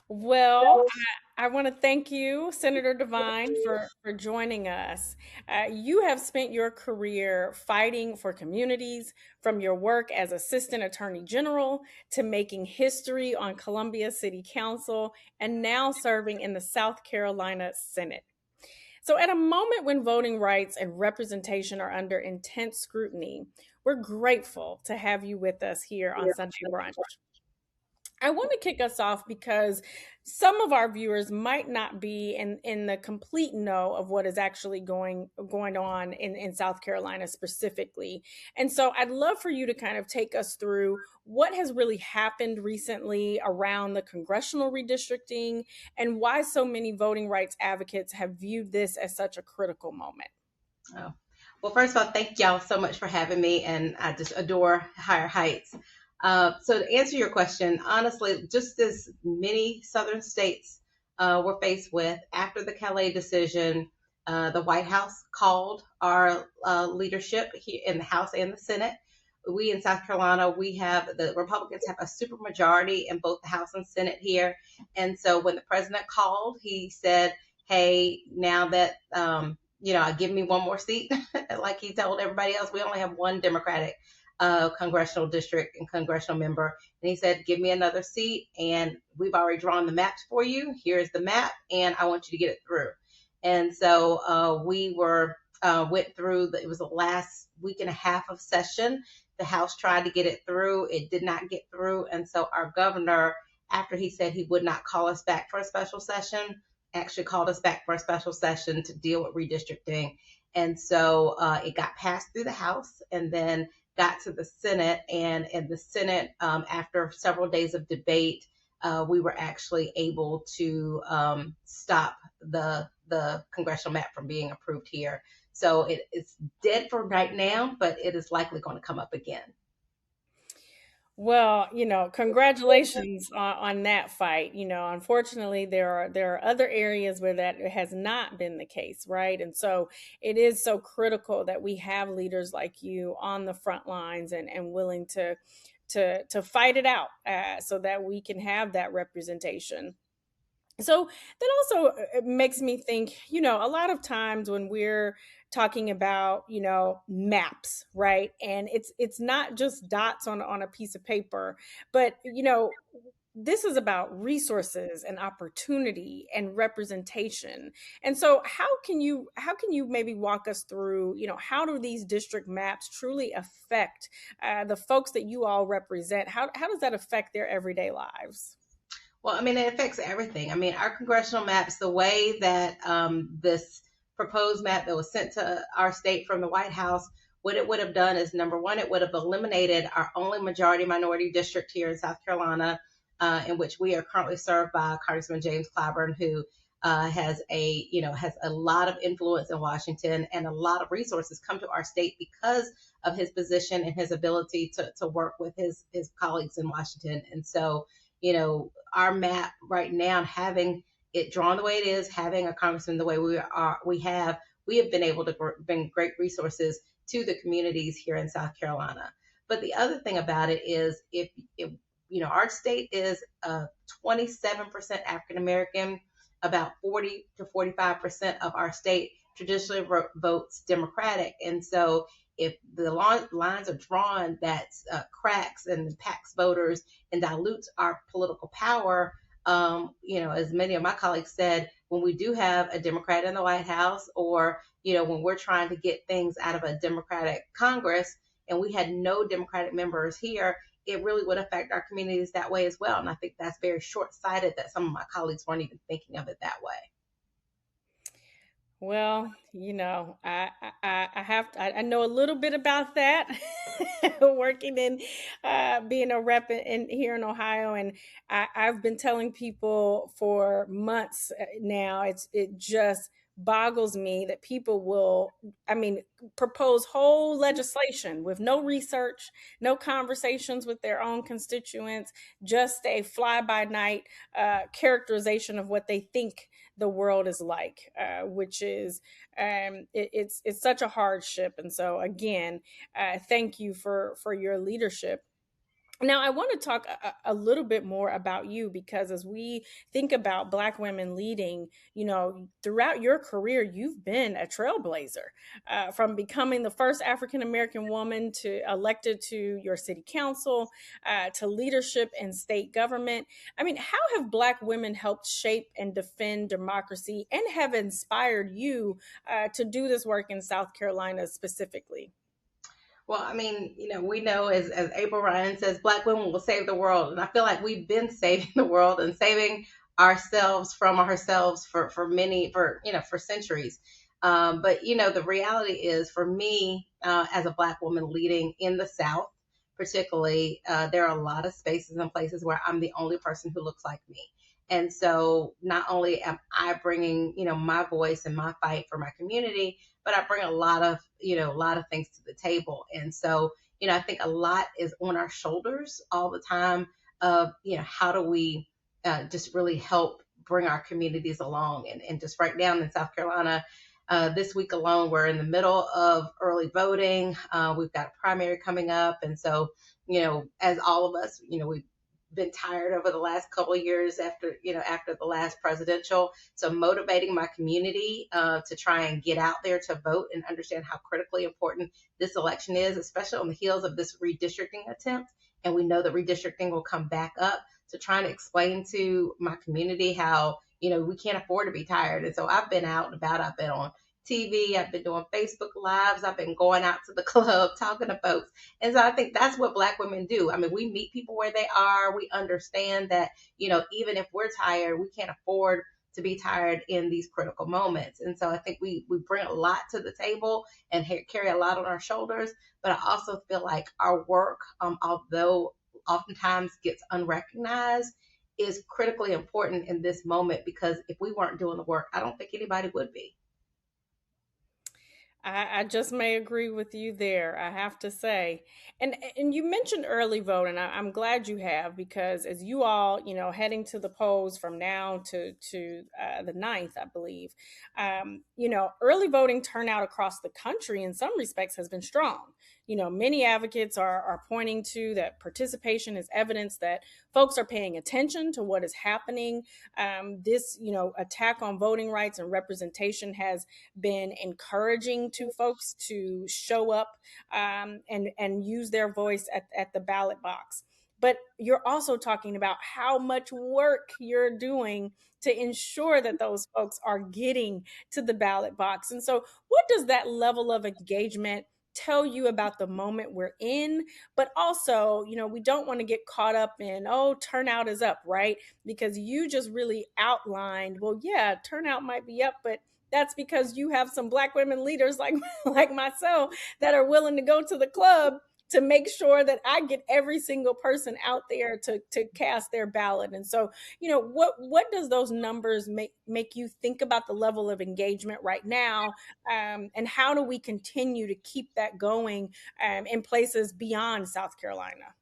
Well, I want to thank you, Senator Devine, for joining us. You have spent your career fighting for communities, from your work as Assistant Attorney General to making history on Columbia City Council and now serving in the South Carolina Senate. So, at a moment when voting rights and representation are under intense scrutiny, we're grateful to have you with us here on Sunday Brunch. I want to kick us off because some of our viewers might not be in the complete know of what is actually going on in South Carolina specifically. And so I'd love for you to kind of take us through what has really happened recently around the congressional redistricting and why so many voting rights advocates have viewed this as such a critical moment. Oh. Well, first of all, thank y'all so much for having me, and I just adore Higher Heights. So, to answer your question, honestly, just as many southern states were faced with after the Calais decision, the White House called our leadership here in the House and the Senate. We in South Carolina, the Republicans have a super majority in both the House and Senate here. And so when the president called, he said, hey, now that give me one more seat. Like he told everybody else, we only have one Democratic congressional district and congressional member. And he said, give me another seat. And we've already drawn the maps for you. Here's the map. And I want you to get it through. And so went through, it was the last week and a half of session. The House tried to get it through. It did not get through. And so our governor, after he said he would not call us back for a special session, actually called us back for a special session to deal with redistricting. And so it got passed through the House and then got to the Senate. And in the Senate, after several days of debate, we were actually able to stop the congressional map from being approved here. So it's dead for right now, but it is likely going to come up again. Well, congratulations on that fight. Unfortunately, there are other areas where that has not been the case, right? And so it is so critical that we have leaders like you on the front lines and willing to fight it out so that we can have that representation. So that also makes me think, a lot of times when we're talking about, maps, right? And it's not just dots on a piece of paper, but this is about resources and opportunity and representation. And so how can you maybe walk us through, how do these district maps truly affect the folks that you all represent? How does that affect their everyday lives? Well, I mean, it affects everything. I mean, our congressional maps, the way that this proposed map that was sent to our state from the White House, what it would have done is number one, it would have eliminated our only majority minority district here in South Carolina, in which we are currently served by Congressman James Clyburn, who has a lot of influence in Washington and a lot of resources come to our state because of his position and his ability to work with his colleagues in Washington. And so, our map right now, having it drawn the way it is, having a congressman the way we have been able to bring great resources to the communities here in South Carolina. But the other thing about it is, if our state is 27% African American, about 40 to 45% of our state traditionally votes Democratic, and so if the lines are drawn that cracks and impacts voters and dilutes our political power, as many of my colleagues said, when we do have a Democrat in the White House, or when we're trying to get things out of a Democratic Congress, and we had no Democratic members here, it really would affect our communities that way as well. And I think that's very short-sighted that some of my colleagues weren't even thinking of it that way. Well, I have I know a little bit about that, working in being a rep in here in Ohio, and I've been telling people for months now. It just boggles me that people will, I mean, propose whole legislation with no research, no conversations with their own constituents, just a fly by night characterization of what they think the world is like, which is it's such a hardship. And so again, thank you for your leadership. Now, I want to talk a little bit more about you because as we think about Black women leading, throughout your career, you've been a trailblazer, from becoming the first African American woman to elected to your city council, to leadership in state government. I mean, how have Black women helped shape and defend democracy and have inspired you to do this work in South Carolina specifically? Well, I mean, we know as April Ryan says, Black women will save the world, and I feel like we've been saving the world and saving ourselves from ourselves for many for centuries. But the reality is, for me, as a Black woman leading in the South, particularly, there are a lot of spaces and places where I'm the only person who looks like me. And so not only am I bringing, my voice and my fight for my community, but I bring a lot of things to the table. And so, I think a lot is on our shoulders all the time of, how do we just really help bring our communities along. And just right now in South Carolina, this week alone, we're in the middle of early voting. We've got a primary coming up. And so, as all of us, we've been tired over the last couple of years after the last presidential. So motivating my community to try and get out there to vote and understand how critically important this election is, especially on the heels of this redistricting attempt. And we know that redistricting will come back up. So trying to explain to my community how, we can't afford to be tired. And so I've been out and about. I've been on TV. I've been doing Facebook Lives. I've been going out to the club, talking to folks. And so I think that's what Black women do. I mean, we meet people where they are. We understand that, even if we're tired, we can't afford to be tired in these critical moments. And so I think we bring a lot to the table and carry a lot on our shoulders. But I also feel like our work, although oftentimes gets unrecognized, is critically important in this moment, because if we weren't doing the work, I don't think anybody would be. I just may agree with you there, I have to say. And you mentioned early vote, and I'm glad you have, because as you all, heading to the polls from now to the 9th, I believe, early voting turnout across the country in some respects has been strong. Many advocates are pointing to that participation is evidence that folks are paying attention to what is happening. This, attack on voting rights and representation has been encouraging to folks to show up, and use their voice at the ballot box. But you're also talking about how much work you're doing to ensure that those folks are getting to the ballot box. And so, what does that level of engagement tell you about the moment we're in? But also, we don't want to get caught up in, oh, turnout is up, right? Because you just really outlined, well, yeah, turnout might be up, but that's because you have some Black women leaders like like myself that are willing to go to the club to make sure that I get every single person out there to cast their ballot. And so, what does those numbers make you think about the level of engagement right now, and how do we continue to keep that going, in places beyond South Carolina?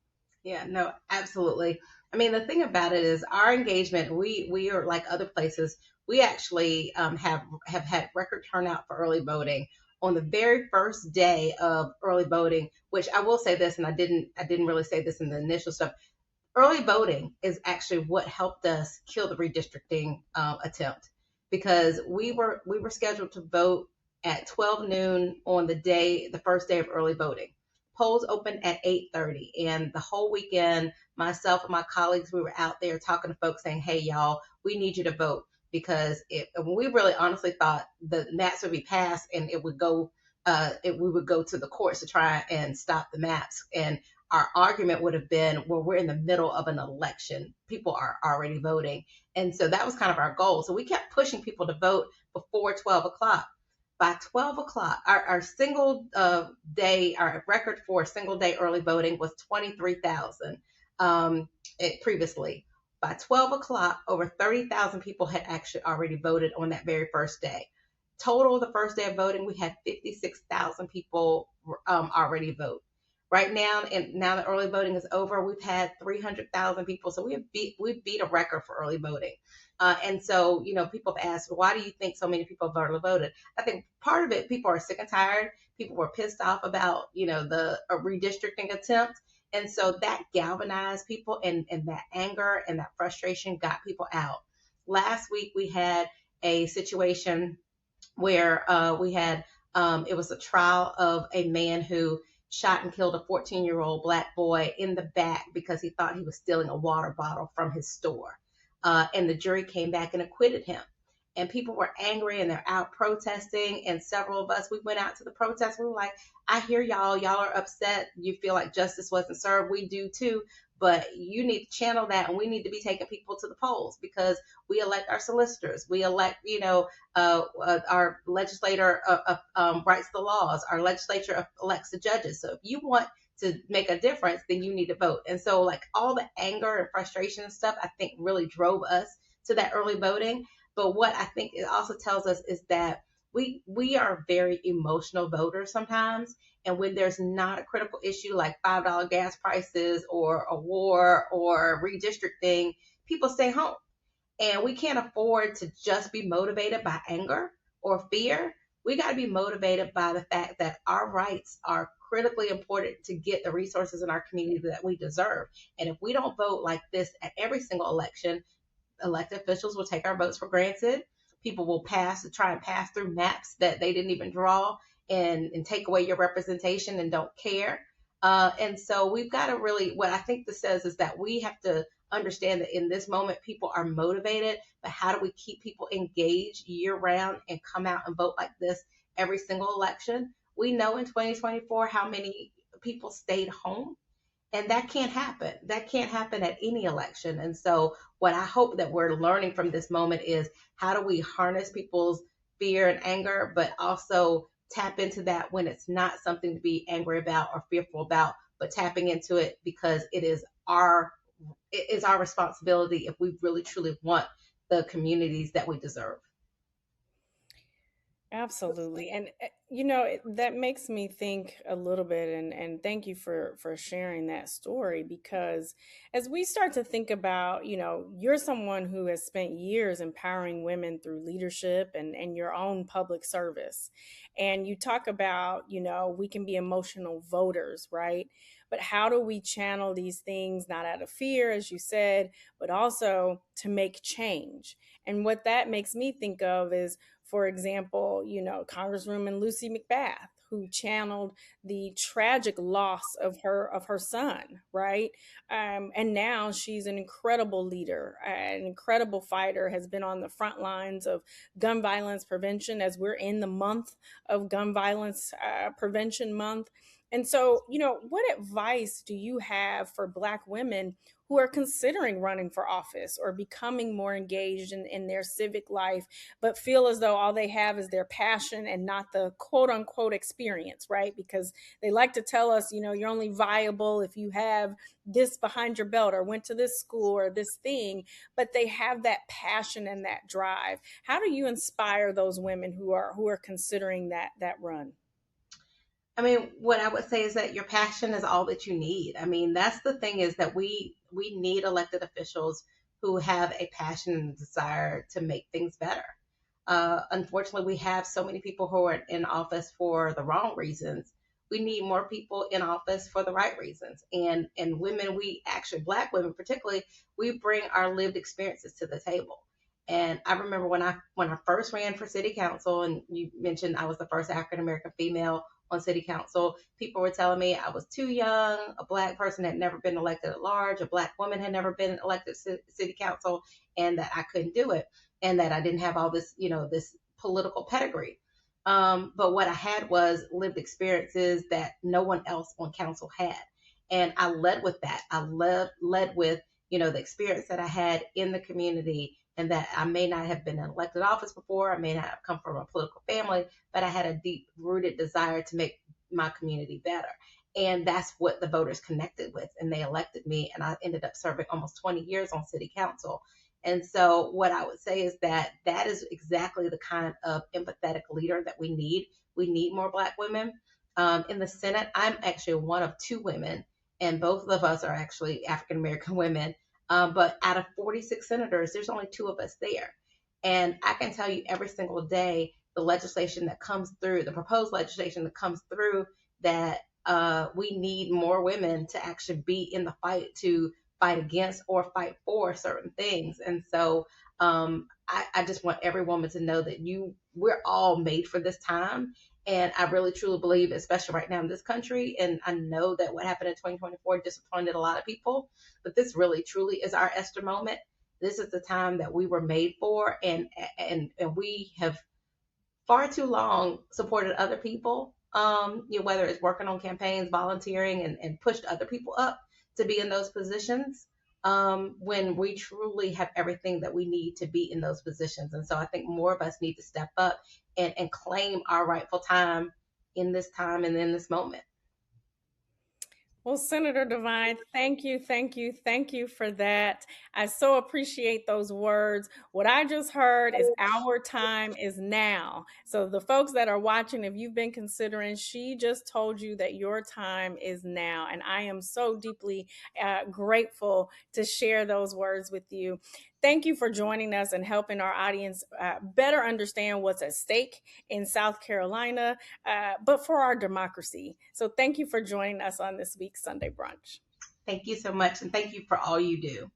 Yeah, no, absolutely. I mean, the thing about it is our engagement. We are like other places. We actually have had record turnout for early voting on the very first day of early voting. Which I will say this, and I didn't really say this in the initial stuff. Early voting is actually what helped us kill the redistricting attempt, because we were scheduled to vote at 12 noon on the first day of early voting. Polls opened at 8:30, and the whole weekend, myself and my colleagues, we were out there talking to folks saying, "Hey, y'all, we need you to vote," because we really honestly thought the maps would be passed and we would go to the courts to try and stop the maps. And our argument would have been, well, we're in the middle of an election. People are already voting. And so that was kind of our goal. So we kept pushing people to vote before 12 o'clock. By 12 o'clock, our single day, our record for single day early voting was 23,000 previously. By 12 o'clock, over 30,000 people had actually already voted on that very first day. Total, the first day of voting, we had 56,000 people already vote. Right now, and now that early voting is over, we've had 300,000 people. So we beat a record for early voting. And so, people have asked, why do you think so many people have early voted? I think part of it, people are sick and tired. People were pissed off about, the redistricting attempt. And so that galvanized people, and that anger and that frustration got people out. Last week we had a situation where we had it was a trial of a man who shot and killed a 14-year-old black boy in the back because he thought he was stealing a water bottle from his store. And the jury came back and acquitted him. And people were angry and they're out protesting. And several of us, we went out to the protest. We were like, I hear y'all. Y'all are upset. You feel like justice wasn't served. We do too. But you need to channel that, and we need to be taking people to the polls because we elect our solicitors. We elect, our legislator writes the laws. Our legislature elects the judges. So if you want to make a difference, then you need to vote. And so, like, all the anger and frustration and stuff, I think really drove us to that early voting. But what I think it also tells us is that we are very emotional voters sometimes. And when there's not a critical issue like $5 gas prices or a war or redistricting, people stay home. And we can't afford to just be motivated by anger or fear. We got to be motivated by the fact that our rights are critically important to get the resources in our community that we deserve. And if we don't vote like this at every single election, elected officials will take our votes for granted. People will try and pass through maps that they didn't even draw, and take away your representation and don't care. And so we've got to really, what I think this says is that we have to understand that in this moment, people are motivated, but how do we keep people engaged year round and come out and vote like this every single election? We know in 2024 how many people stayed home, and that can't happen. That can't happen at any election. And so what I hope that we're learning from this moment is how do we harness people's fear and anger, but also tap into that when it's not something to be angry about or fearful about, but tapping into it because it is our responsibility if we really truly want the communities that we deserve. Absolutely. And that makes me think a little bit, and thank you for sharing that story, because as we start to think about, you're someone who has spent years empowering women through leadership and your own public service. And you talk about, we can be emotional voters, right? But how do we channel these things not out of fear, as you said, but also to make change? And what that makes me think of is, for example, Congresswoman Lucy McBath, who channeled the tragic loss of her son, right? And now she's an incredible leader, an incredible fighter, has been on the front lines of gun violence prevention as we're in the month of gun violence prevention month. And so, what advice do you have for Black women who are considering running for office or becoming more engaged in their civic life, but feel as though all they have is their passion and not the quote unquote experience, right? Because they like to tell us, you're only viable if you have this behind your belt or went to this school or this thing, but they have that passion and that drive. How do you inspire those women who are considering that run? I mean, what I would say is that your passion is all that you need. I mean, that's the thing, is that we need elected officials who have a passion and a desire to make things better. Unfortunately, we have so many people who are in office for the wrong reasons. We need more people in office for the right reasons. And women, we actually, Black women particularly, we bring our lived experiences to the table. And I remember when I first ran for city council, and you mentioned I was the first African American female on city council, people were telling me I was too young, a Black person had never been elected at large, a Black woman had never been elected city council, and that I couldn't do it, and that I didn't have all this, this political pedigree. But what I had was lived experiences that no one else on council had. And I led with that. I led with, the experience that I had in the community, and that I may not have been in elected office before. I may not have come from a political family, but I had a deep rooted desire to make my community better. And that's what the voters connected with. And they elected me. And I ended up serving almost 20 years on city council. And so what I would say is that that is exactly the kind of empathetic leader that we need. We need more Black women. In the Senate, I'm actually one of two women, and both of us are actually African American women. But out of 46 senators, there's only two of us there. And I can tell you every single day, the legislation that comes through, the proposed legislation that comes through that we need more women to actually be in the fight to fight against or fight for certain things. And so I just want every woman to know that we're all made for this time. And I really truly believe, especially right now in this country, and I know that what happened in 2024 disappointed a lot of people, but this really truly is our Esther moment. This is the time that we were made for, and we have far too long supported other people, whether it's working on campaigns, volunteering, and pushed other people up to be in those positions, when we truly have everything that we need to be in those positions. And so I think more of us need to step up and claim our rightful time and in this moment. Well, Senator Devine, thank you, thank you, thank you for that. I so appreciate those words. What I just heard is our time is now. So, the folks that are watching, if you've been considering, she just told you that your time is now. And I am so deeply grateful to share those words with you. Thank you for joining us and helping our audience better understand what's at stake in South Carolina, but for our democracy. So thank you for joining us on this week's Sunday Brunch. Thank you so much. And thank you for all you do.